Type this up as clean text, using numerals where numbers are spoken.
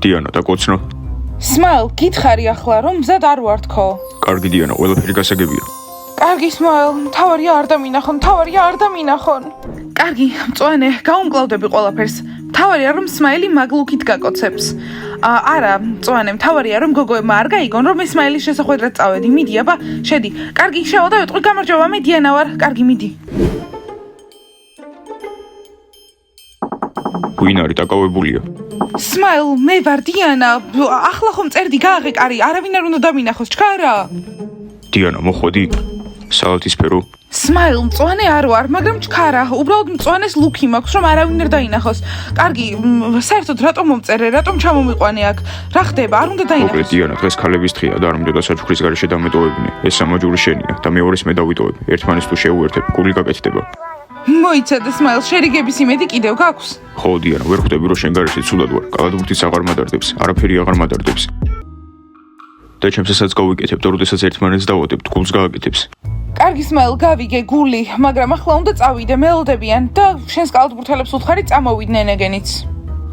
დიანა, დაკოცნო. Smile, გითხარი ახლა რომ მზად არ ვარ თქო. კარგი დიანა, ყველაფერი გასაგებია. კარგი Smile, მთავარია არ დამინახონ. კარგი, მწვანე, გაუმკლავდები ყველაფერს. მთავარია რომ Smile მაგლუქით გაკოცებს. არა, მწვანე, მთავარია რომ გოგოებმა არ გაიგონ რომ Smile-ის შესახვედრად წავედი. მიდი, აბა, შედი. კარგი, შევადავეთყვი, გამარჯობა, მე დიანა ვარ. კარგი, მიდი. ვინ არის დაკავებულია? Smile, მე ვარ დიანა. ახლა ხომ წერდი გააღეკარი, არავინ არ უნდა დამინახოს, ჩქარა. დიანა, მოხვედი? სალათისფერო? Smile, მწვანე არ ვარ, მაგრამ ჩქარა. უბრალოდ მწვანეს ლუკი მაქვს, რომ არავინ არ დაინახოს. კარგი, საერთოდ რატომ მომწერე, რატომ ჩამომიყვანე აქ? რა ხდება? არ უნდა დაინახოს. მოკლედ დიანა, დღეს ქალების დღეა და არ უნდა საჩუქრის გარეშე დამეტოვებინე. ეს სამაჯური შენია და მეორეს მე დავიტოვებ. ერთმანეთს თუ შეუერთებ, გული გაკეთდება. მოიცადე Smile, შერიგების იმედი კიდევ გაქვს? ხო დიანა, ვერ ხვდები რომ შენ გარეშე ცუდად ვარ. კალათბურთიც აღარ მადარდებს, არაფერი აღარ მადარდებს. და ჩემსაც გავიკეთებ და როდესაც ერთმანეთს დავადებთ, გულს გააკეთებს. კარგი Smile, გავიგე გული, მაგრამ ახლა უნდა წავიდე, მელოდებიან და შენს კალათბურთელებს უთხარი წამოვიდნენ ეგენიც.